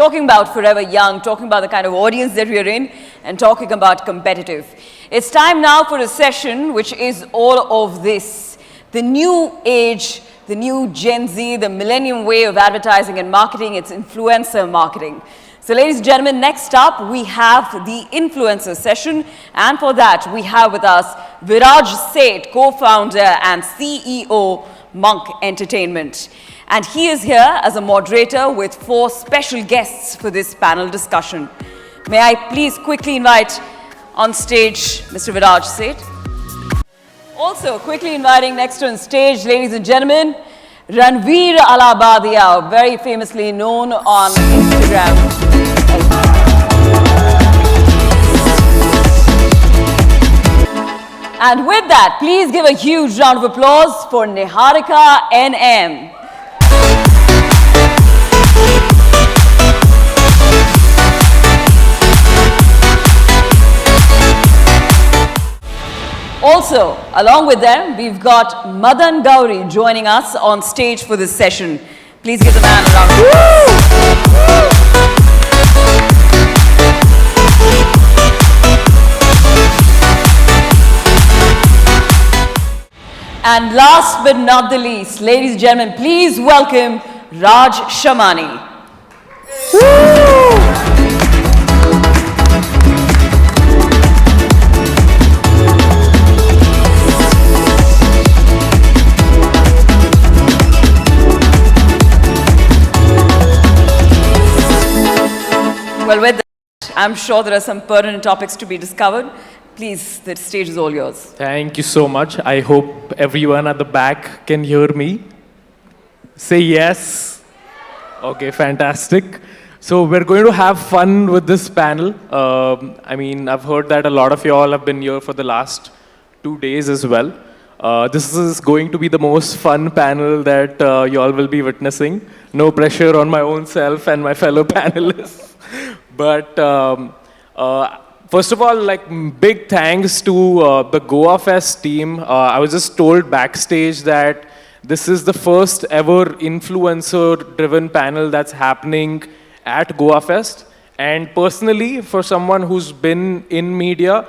talking about Forever Young, talking about the kind of audience that we're in, and talking about competitive. It's time now for a session which is all of this. The new age, the new Gen Z, the millennium way of advertising and marketing, it's influencer marketing. So ladies and gentlemen, next up we have the influencer session, and for that we have with us Viraj Seth, co-founder and CEO, Monk Entertainment. And he is here as a moderator with 4 special guests for this panel discussion. May I please quickly invite on stage Mr. Viraj Seth. Also quickly inviting next on stage, ladies and gentlemen, Ranveer Allahbadia, very famously known on Instagram. And with that, please give a huge round of applause for Niharika NM. Also, along with them, we've got Madan Gowri joining us on stage for this session. Please give the man a round of applause. And last but not the least, ladies and gentlemen, please welcome Raj Shamani. Well, with that, I'm sure there are some pertinent topics to be discovered. Please, the stage is all yours. Thank you so much. I hope everyone at the back can hear me. Say yes. Okay, fantastic. So we're going to have fun with this panel. I've heard that a lot of you all have been here for the last 2 days as well. This is going to be the most fun panel that you all will be witnessing. No pressure on my own self and my fellow panelists. But first of all, big thanks to the Goa Fest team. I was just told backstage that this is the first ever influencer-driven panel that's happening at Goa Fest. And personally, for someone who's been in media,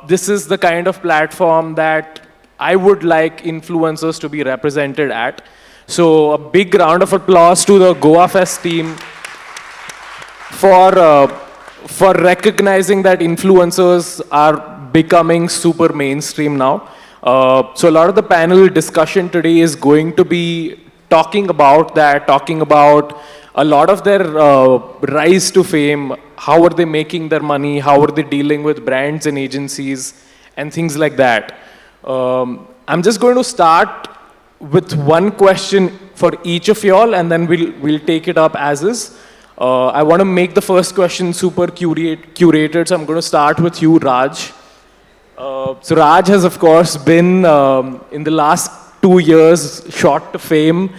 this is the kind of platform that I would like influencers to be represented at. So a big round of applause to the Goa Fest team for recognizing that influencers are becoming super mainstream now. So a lot of the panel discussion today is going to be talking about that, talking about a lot of their rise to fame, how are they making their money, how are they dealing with brands and agencies, and things like that. I'm just going to start with one question for each of y'all, and then we'll take it up as is. I want to make the first question super curated, so I'm going to start with you, Raj. So Raj has, of course, been, in the last 2 years, shot to fame,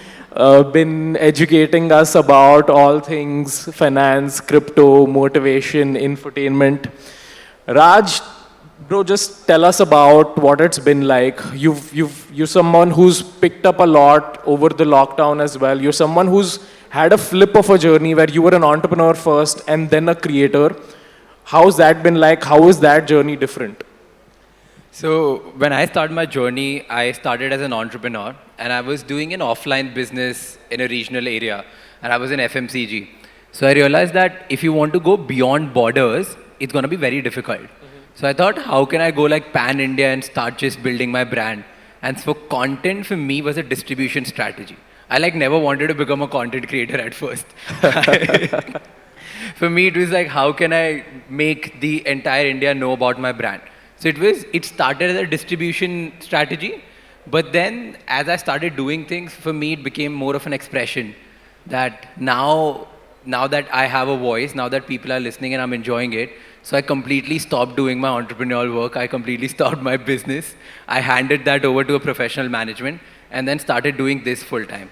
been educating us about all things finance, crypto, motivation, infotainment. Raj, bro, just tell us about what it's been like. You're someone who's picked up a lot over the lockdown as well. You're someone who's had a flip of a journey where you were an entrepreneur first and then a creator. How's that been like? How is that journey different? So when I started my journey, I started as an entrepreneur and I was doing an offline business in a regional area and I was in FMCG. So I realized that if you want to go beyond borders, it's going to be very difficult. So I thought, how can I go like pan-India and start just building my brand? And so content for me was a distribution strategy. I never wanted to become a content creator at first. For me, it was like, how can I make the entire India know about my brand? So it started as a distribution strategy, but then as I started doing things, for me, it became more of an expression that now that I have a voice, now that people are listening and I'm enjoying it, so I completely stopped doing my entrepreneurial work. I completely stopped my business. I handed that over to a professional management and then started doing this full time.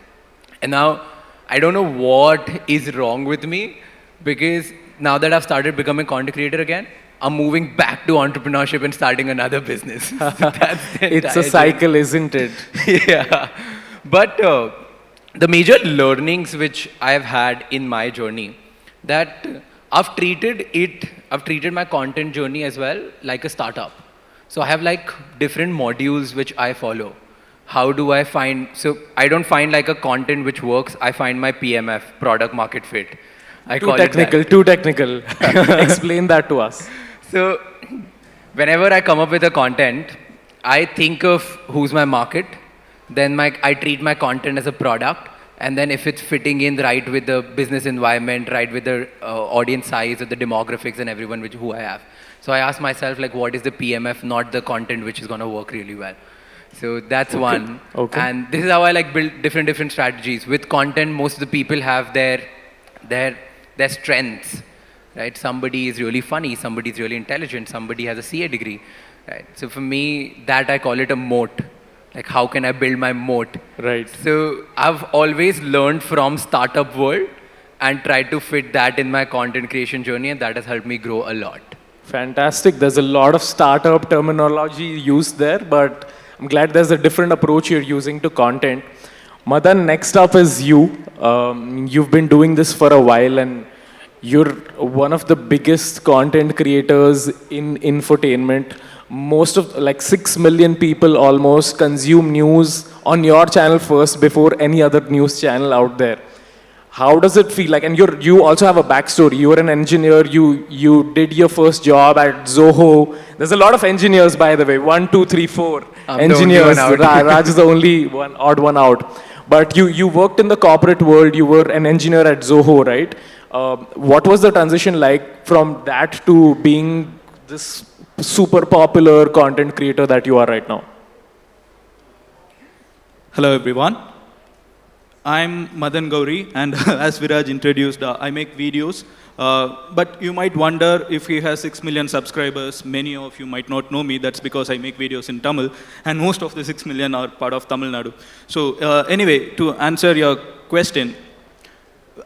And now, I don't know what is wrong with me, because now that I've started becoming content creator again, I'm moving back to entrepreneurship and starting another business. It's a cycle, isn't it? Yeah. But the major learnings which I have had in my journey, that I've treated my content journey as well like a startup. So I have like different modules which I follow. How do I find, so I don't find like a content which works, I find my PMF, product market fit. I Too call technical, it that. too technical. Explain that to us. So whenever I come up with a content, I think of who's my market, then I treat my content as a product, and then if it's fitting in right with the business environment, right with the audience size or the demographics and everyone who I have. So I ask myself like, what is the PMF, not the content which is going to work really well. So that's one. Okay. And this is how I like build different strategies. With content, most of the people have their strengths, right? Somebody is really funny, somebody is really intelligent, somebody has a CA degree, right? So for me, that I call it a moat. Like, how can I build my moat? Right. So I've always learned from startup world and tried to fit that in my content creation journey, and that has helped me grow a lot. Fantastic. There's a lot of startup terminology used there, but I'm glad there's a different approach you're using to content. Madan, next up is you. You've been doing this for a while, and you're one of the biggest content creators in infotainment. Most of, like 6 million people almost consume news on your channel first before any other news channel out there. How does it feel like? And you also have a backstory. You were an engineer. You did your first job at Zoho. There's a lot of engineers, by the way. 1, 2, 3, 4 I'm engineers. the only one out. Raj is the only one, odd one out. But you worked in the corporate world. You were an engineer at Zoho, right? What was the transition like from that to being this super popular content creator that you are right now? Hello everyone. I'm Madan Gowri, and as Viraj introduced, I make videos. But you might wonder if he has 6 million subscribers. Many of you might not know me. That's because I make videos in Tamil, and most of the 6 million are part of Tamil Nadu. So anyway, to answer your question,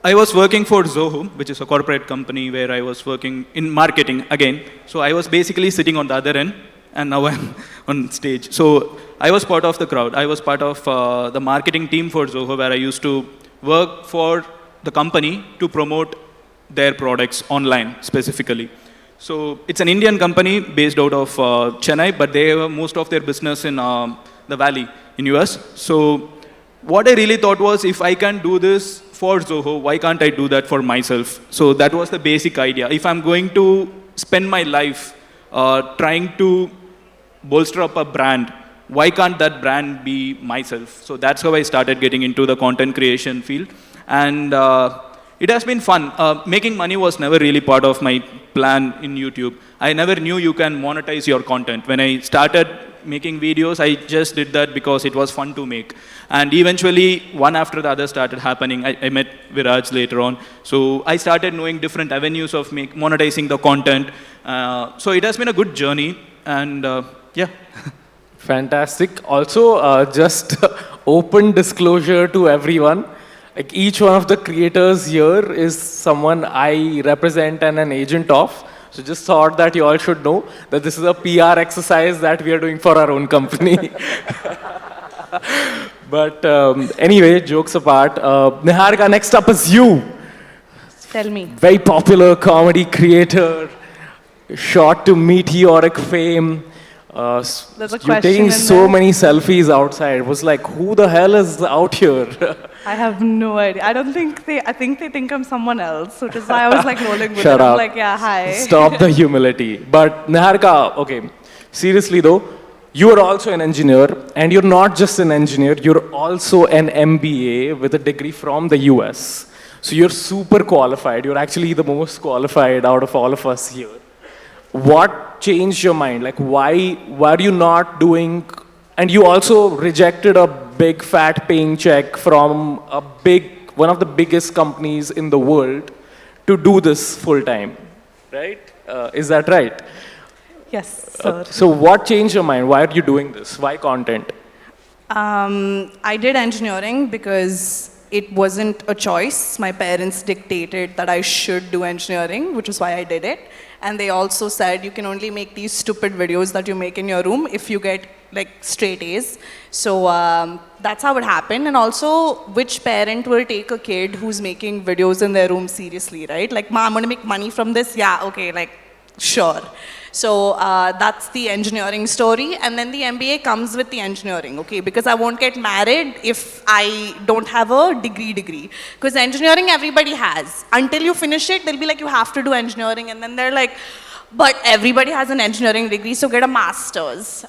I was working for Zoho, which is a corporate company where I was working in marketing again. So I was basically sitting on the other end, and now I'm on stage. So I was part of the crowd. I was part of the marketing team for Zoho, where I used to work for the company to promote their products online specifically. So it's an Indian company based out of Chennai, but they have most of their business in the Valley in US. So what I really thought was, if I can do this for Zoho, why can't I do that for myself? So that was the basic idea. If I'm going to spend my life trying to bolster up a brand, why can't that brand be myself? So that's how I started getting into the content creation field. And it has been fun. Making money was never really part of my plan in YouTube. I never knew you can monetize your content. When I started making videos, I just did that because it was fun to make. And eventually, one after the other started happening. I met Viraj later on. So I started knowing different avenues of monetizing the content. So it has been a good journey. And yeah. Fantastic. Also, just open disclosure to everyone. Like, each one of the creators here is someone I represent and an agent of. So just thought that you all should know that this is a PR exercise that we are doing for our own company. But anyway, jokes apart. Niharika, next up is you. Tell me. Very popular comedy creator, shot to meteoric fame. There's a You're question taking in so there. many selfies outside. It was like, who the hell is out here? I have no idea. I think they think I'm someone else, which is why I was like rolling with Shut it. up. I'm like, yeah, hi. Stop the humility. But Niharika, okay, seriously though, you are also an engineer, and you're not just an engineer, you're also an MBA with a degree from the US. So you're super qualified. You're actually the most qualified out of all of us here. What changed your mind? Like, why are you not doing, and you also rejected a big fat paying check from one of the biggest companies in the world to do this full time, right? Is that right? Yes, sir. So what changed your mind? Why are you doing this? Why content? I did engineering because it wasn't a choice. My parents dictated that I should do engineering, which is why I did it. And they also said you can only make these stupid videos that you make in your room if you get like straight A's. So that's how it happened. And also, which parent will take a kid who's making videos in their room seriously, right? Like, Ma, I'm going to make money from this. Yeah, okay, like, sure. So that's the engineering story. And then the MBA comes with the engineering, okay? Because I won't get married if I don't have a degree. Because engineering everybody has. Until you finish it, they'll be like, you have to do engineering. And then they're like, but everybody has an engineering degree, so get a master's.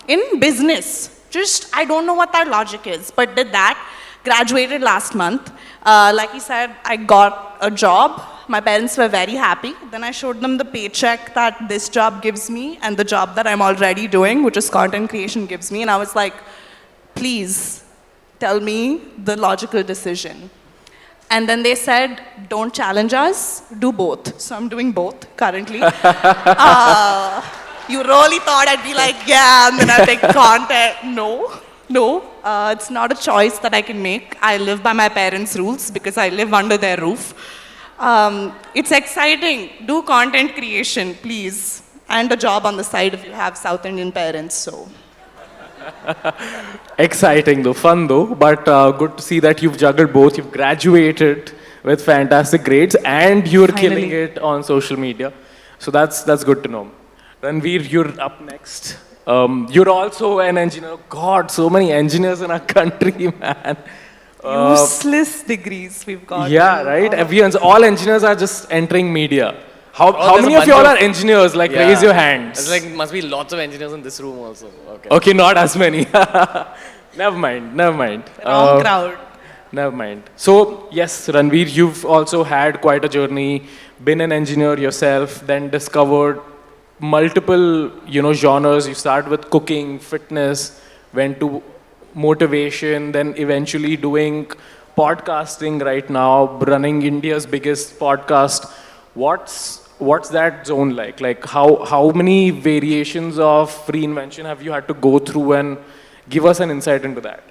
In business, just, I don't know what that logic is, but did that. Graduated last month. Like he said, I got a job. My parents were very happy. Then I showed them the paycheck that this job gives me and the job that I'm already doing, which is content creation, gives me. And I was like, please tell me the logical decision. And then they said, don't challenge us, do both. So I'm doing both currently. You really thought I'd be like, yeah, and then I'd take content. No, it's not a choice that I can make. I live by my parents' rules because I live under their roof. It's exciting. Do content creation, please. And a job on the side if you have South Indian parents, so. Exciting though, fun though, but good to see that you've juggled both. You've graduated with fantastic grades and you're killing it on social media. So that's good to know. Ranveer, you're up next. You're also an engineer. God, so many engineers in our country, man. Useless degrees we've got. Yeah, right? All engineers are just entering media. How many of y'all are engineers? Like, raise your hands. It's like, must be lots of engineers in this room also. Okay, not as many. Never mind. Wrong crowd. Never mind. So, yes, Ranveer, you've also had quite a journey, been an engineer yourself, then discovered multiple, genres. You started with cooking, fitness, went to motivation, then eventually doing podcasting right now, running India's biggest podcast. What's that zone like? Like how many variations of reinvention have you had to go through, and give us an insight into that?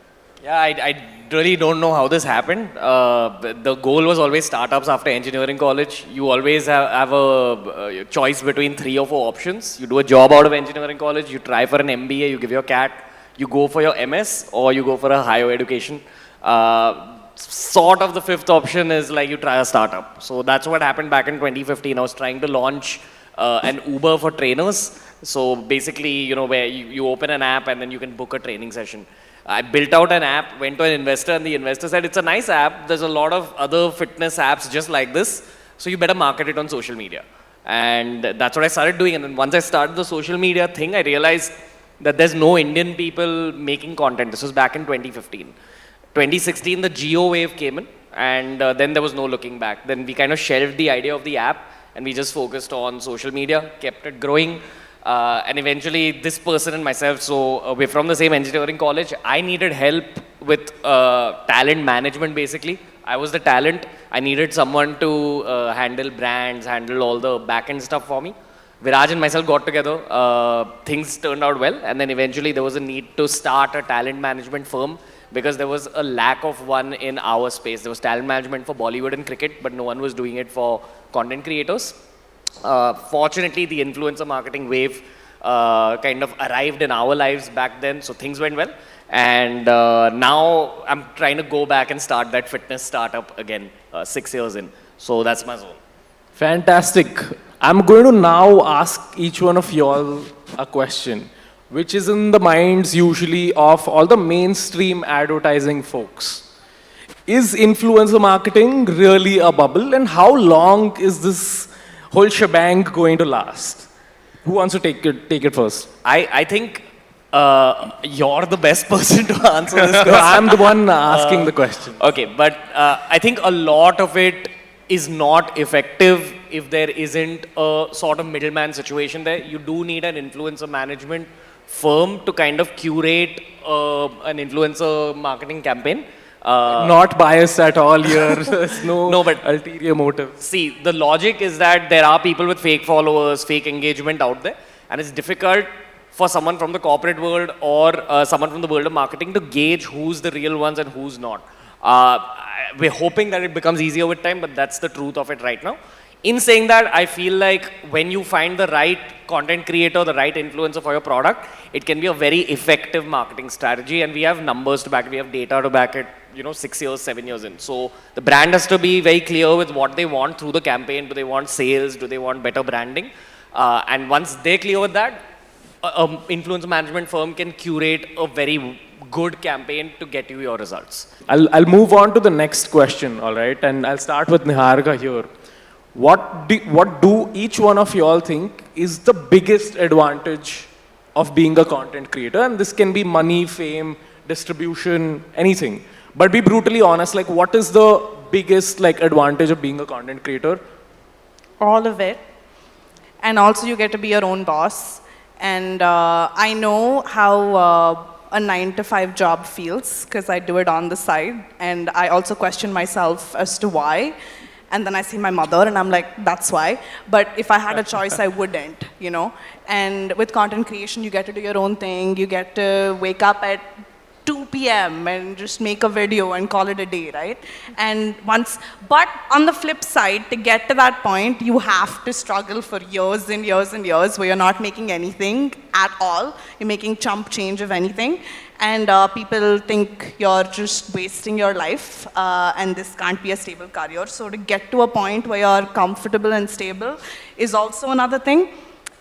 Yeah, I really don't know how this happened. The goal was always startups after engineering college. You always have a choice between 3 or 4 options. You do a job out of engineering college, you try for an MBA, you give your CAT, you go for your MS, or you go for a higher education. Sort of the 5th option is like you try a startup. So that's what happened back in 2015. I was trying to launch an Uber for trainers. So basically, where you open an app and then you can book a training session. I built out an app, went to an investor, and the investor said, it's a nice app. There's a lot of other fitness apps just like this. So you better market it on social media. And that's what I started doing. And then once I started the social media thing, I realized that there's no Indian people making content. This was back in 2015. 2016, the Geo wave came in, and then there was no looking back. Then we kind of shelved the idea of the app, and we just focused on social media, kept it growing, and eventually this person and myself, so we're from the same engineering college. I needed help with talent management, basically. I was the talent. I needed someone to handle brands, handle all the back-end stuff for me. Viraj and myself got together. Things turned out well, and then eventually there was a need to start a talent management firm, because there was a lack of one in our space. There was talent management for Bollywood and cricket, but no one was doing it for content creators. Fortunately, the influencer marketing wave kind of arrived in our lives back then, so things went well. And now I'm trying to go back and start that fitness startup again, 6 years in. So that's my zone. Fantastic. I'm going to now ask each one of y'all a question, which is in the minds usually of all the mainstream advertising folks. Is influencer marketing really a bubble, and how long is this whole shebang going to last? Who wants to take it first? I think you're the best person to answer this question. No, I'm the one asking the question. Okay, but I think a lot of it is not effective if there isn't a sort of middleman situation there. You do need an influencer management firm to kind of curate an influencer marketing campaign. Not biased at all here. There's no but ulterior motive. See, the logic is that there are people with fake followers, fake engagement out there, and it's difficult for someone from the corporate world or someone from the world of marketing to gauge who's the real ones and who's not. We're hoping that it becomes easier with time, but that's the truth of it right now. In saying that, I feel like when you find the right content creator, the right influencer for your product, it can be a very effective marketing strategy. And we have numbers to back it, we have data to back it, 6 years, 7 years in. So the brand has to be very clear with what they want through the campaign. Do they want sales? Do they want better branding? And once they're clear with that, an influencer management firm can curate a very good campaign to get you your results. I'll move on to the next question, all right? And I'll start with Niharika here. What do each one of you all think is the biggest advantage of being a content creator? And this can be money, fame, distribution, anything. But be brutally honest, like what is the biggest advantage of being a content creator? All of it. And also you get to be your own boss. And I know how a 9-to-5 job feels because I do it on the side. And I also question myself as to why. And then I see my mother and I'm like, that's why. But if I had a choice, I wouldn't, And with content creation, you get to do your own thing. You get to wake up at 2 p.m. and just make a video and call it a day, right? But on the flip side, to get to that point, you have to struggle for years and years and years where you're not making anything at all. You're making chump change of anything. And people think you're just wasting your life and this can't be a stable career. So to get to a point where you're comfortable and stable is also another thing.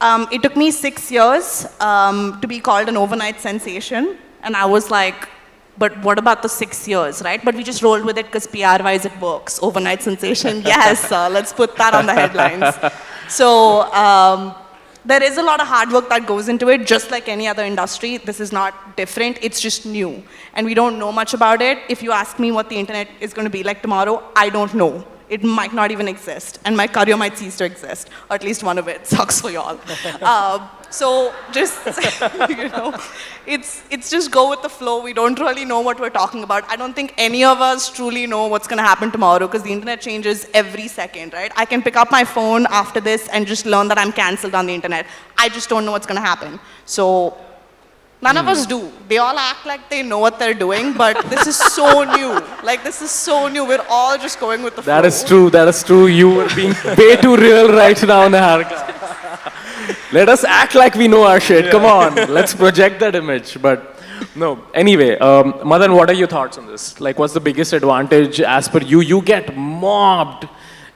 It took me 6 years to be called an overnight sensation. And I was like, but what about the 6 years, right? But we just rolled with it because PR-wise it works. Overnight sensation, yes, let's put that on the headlines. So there is a lot of hard work that goes into it, just like any other industry. This is not different, it's just new. And we don't know much about it. If you ask me what the internet is going to be like tomorrow, I don't know. It might not even exist. And my career might cease to exist. Or at least one of it. Sucks for y'all. So just, it's just go with the flow. We don't really know what we're talking about. I don't think any of us truly know what's going to happen tomorrow because the internet changes every second, right? I can pick up my phone after this and just learn that I'm cancelled on the internet. I just don't know what's going to happen. So none of us do. They all act like they know what they're doing, but this is so new. This is so new. We're all just going with the flow. That is true. That is true. You are being way too real right now, Niharika. Let us act like we know our shit. Come on. Let's project that image. But no. Anyway, Madan, what are your thoughts on this? What's the biggest advantage as per you? You get mobbed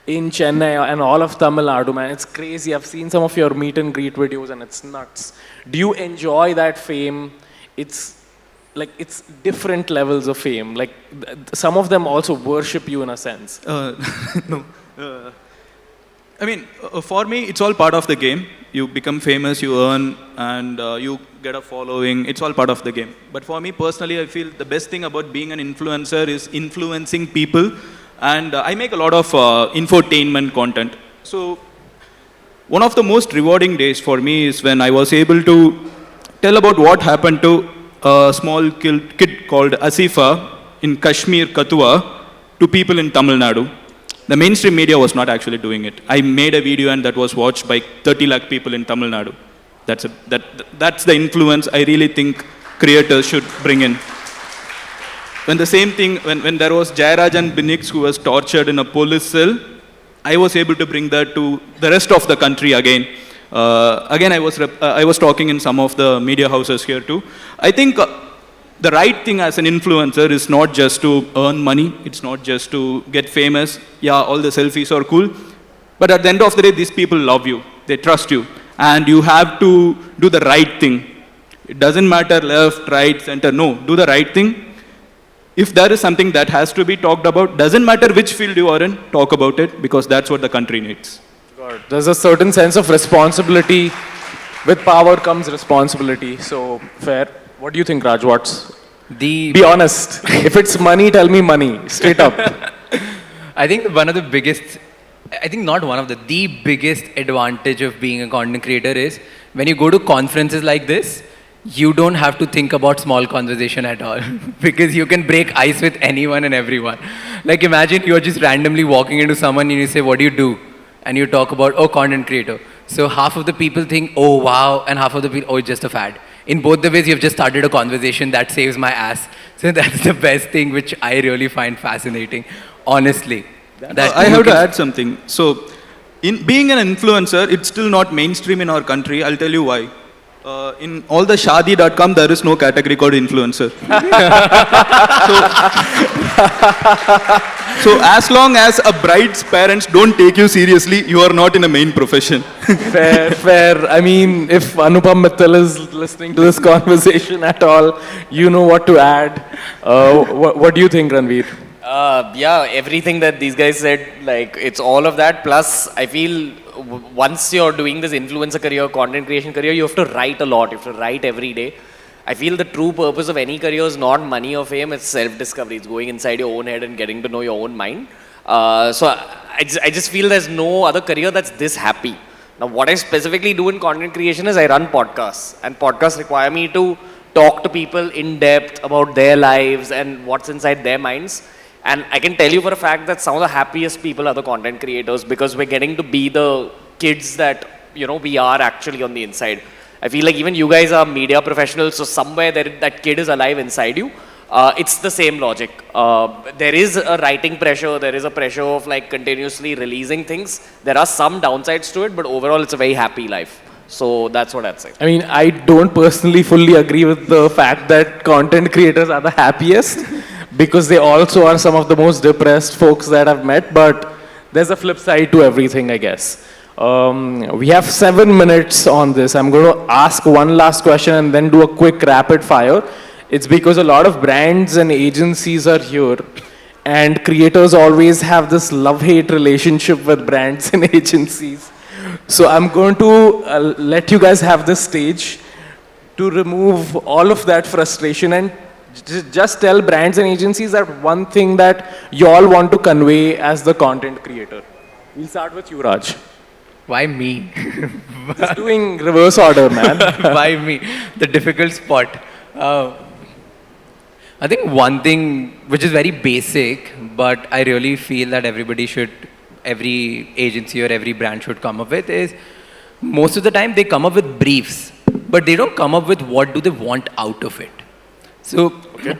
in Chennai and all of Tamil Nadu, man. It's crazy. I've seen some of your meet and greet videos and it's nuts. Do you enjoy that fame? It's different levels of fame. Some of them also worship you in a sense. No. I mean, for me, it's all part of the game. You become famous, you earn, and you get a following. It's all part of the game. But for me personally, I feel the best thing about being an influencer is influencing people. And I make a lot of infotainment content. So one of the most rewarding days for me is when I was able to tell about what happened to a small kid called Asifa in Kashmir, Kathua, to people in Tamil Nadu. The mainstream media was not actually doing it. I made a video and that was watched by 30 lakh people in Tamil Nadu. That's the influence I really think creators should bring in. When the same thing, when there was Jayarajan Binix who was tortured in a police cell, I was able to bring that to the rest of the country again. I was talking in some of the media houses here too. I think the right thing as an influencer is not just to earn money. It's not just to get famous. Yeah, all the selfies are cool. But at the end of the day, these people love you. They trust you. And you have to do the right thing. It doesn't matter left, right, center. No, do the right thing. If there is something that has to be talked about, doesn't matter which field you are in, talk about it because that's what the country needs. God. There's a certain sense of responsibility. With power comes responsibility. So, fair. What do you think, Raj? Be honest. If it's money, tell me money. Straight up. I think the biggest advantage of being a content creator is when you go to conferences like this, you don't have to think about small conversation at all because you can break ice with anyone and everyone. Imagine you're just randomly walking into someone and you say, what do you do? And you talk about, content creator. So half of the people think, oh, wow, and half of the people, it's just a fad. In both the ways, you've just started a conversation that saves my ass. So that's the best thing which I really find fascinating, honestly. I have to add something. So in being an influencer, it's still not mainstream in our country. I'll tell you why. In all the shadi.com, there is no category called influencer. So as long as a bride's parents don't take you seriously, you are not in a main profession. Fair. I mean, if Anupam Mittal is listening to this conversation at all, you know what to add. What do you think, Ranveer? Yeah, everything that these guys said, like, it's all of that. Plus, I feel once you're doing this influencer career, content creation career, you have to write a lot. You have to write every day. I feel the true purpose of any career is not money or fame, it's self-discovery. It's going inside your own head and getting to know your own mind. So I just feel there's no other career that's this happy. Now, what I specifically do in content creation is I run podcasts. And podcasts require me to talk to people in depth about their lives and what's inside their minds. And I can tell you for a fact that some of the happiest people are the content creators because we're getting to be the kids that, we are actually on the inside. I feel like even you guys are media professionals, so somewhere that kid is alive inside you. It's the same logic. There is a writing pressure, there is a pressure of like continuously releasing things. There are some downsides to it, but overall it's a very happy life. So that's what I'd say. I mean, I don't personally fully agree with the fact that content creators are the happiest because they also are some of the most depressed folks that I've met, but there's a flip side to everything, I guess. We have 7 minutes on this. I'm going to ask one last question and then do a quick rapid fire. It's because a lot of brands and agencies are here and creators always have this love-hate relationship with brands and agencies. So I'm going to let you guys have this stage to remove all of that frustration and just tell brands and agencies that one thing that you all want to convey as the content creator. We'll start with you, Raj. Why me? Just doing reverse order, man. Why me? The difficult spot. I think one thing which is very basic, but I really feel that every agency or every brand should come up with is, most of the time they come up with briefs, but they don't come up with what do they want out of it. So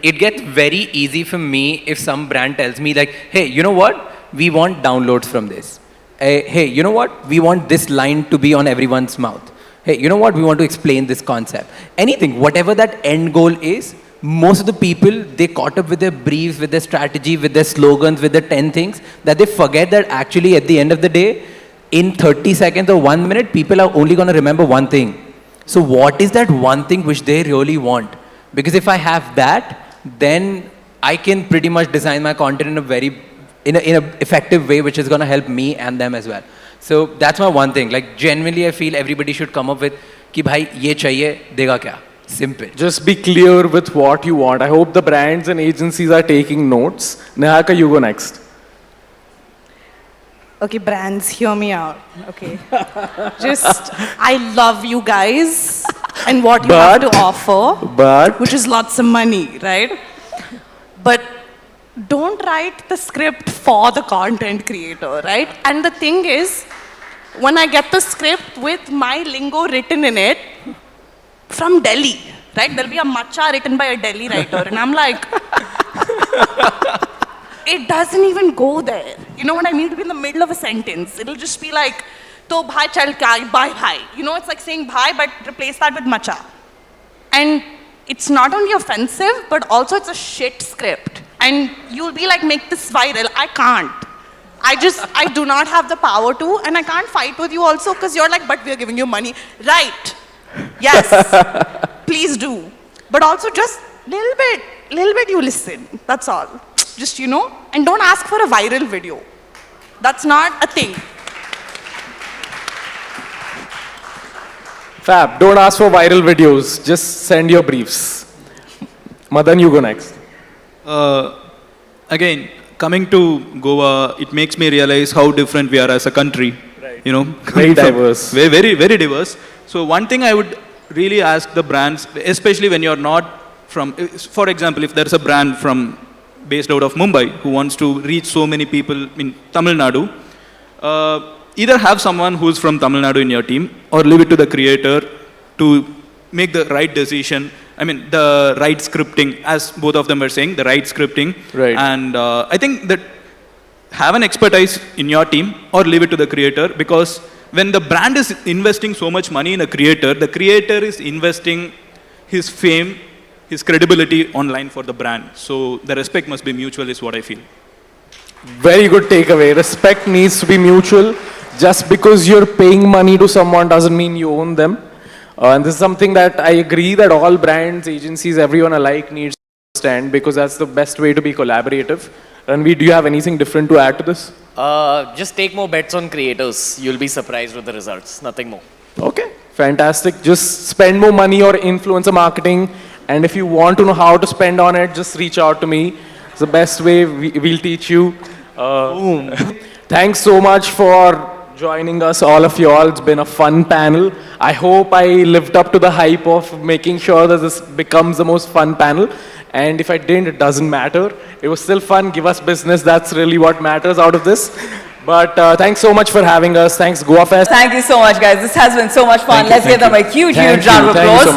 it gets very easy for me if some brand tells me like, hey, you know what? We want downloads from this. Hey, you know what? We want this line to be on everyone's mouth. Hey, you know what? We want to explain this concept. Anything, whatever that end goal is, most of the people, they caught up with their briefs, with their strategy, with their slogans, with their 10 things, that they forget that actually at the end of the day, in 30 seconds or 1 minute, people are only going to remember one thing. So what is that one thing which they really want? Because if I have that, then I can pretty much design my content in a effective way, which is going to help me and them as well. So that's my one thing. Like genuinely, I feel everybody should come up with, ki bhai, ye chahiye, dega kya? Simple. Just be clear with what you want. I hope the brands and agencies are taking notes. Niharika, you go next. Okay, brands, hear me out. Okay. I love you guys and what you have to offer, which is lots of money, right? But don't write the script for the content creator, right? And the thing is, when I get the script with my lingo written in it, from Delhi, right? There'll be a matcha written by a Delhi writer, and I'm like, it doesn't even go there. You know what I mean? It'll be in the middle of a sentence. It'll just be like, to bhai chal kya, bye bhai. You know, it's like saying bhai, but replace that with matcha. And it's not only offensive, but also it's a shit script. And you'll be like, make this viral. I can't. I do not have the power to, and I can't fight with you also because you're like, but we're giving you money. Right. Yes. Please do. But also just little bit you listen. That's all. Just, and don't ask for a viral video. That's not a thing. Fab, don't ask for viral videos. Just send your briefs. Madan, you go next. Again, coming to Goa, it makes me realize how different we are as a country. Right. Very diverse. Very, very diverse. So one thing I would really ask the brands, especially when you're not from, for example, if there's a brand based out of Mumbai who wants to reach so many people in Tamil Nadu, either have someone who's from Tamil Nadu in your team or leave it to the creator to make the right decision. I mean, the right scripting, as both of them were saying, the right scripting. Right. And I think that have an expertise in your team or leave it to the creator, because when the brand is investing so much money in a creator, the creator is investing his fame, his credibility online for the brand. So the respect must be mutual is what I feel. Very good takeaway. Respect needs to be mutual. Just because you're paying money to someone doesn't mean you own them. And this is something that I agree that all brands, agencies, everyone alike needs to understand, because that's the best way to be collaborative. Ranveer, do you have anything different to add to this? Just take more bets on creators. You'll be surprised with the results. Nothing more. Okay, fantastic. Just spend more money or influencer marketing. And if you want to know how to spend on it, just reach out to me. It's the best way. We'll teach you. Thanks so much for joining us, all of you all. It's been a fun panel. I hope I lived up to the hype of making sure that this becomes the most fun panel. And if I didn't, it doesn't matter. It was still fun. Give us business. That's really what matters out of this. But thanks so much for having us. Thanks, Goa Fest. Thank you so much, guys. This has been so much fun. Let's give them a huge, huge round of applause.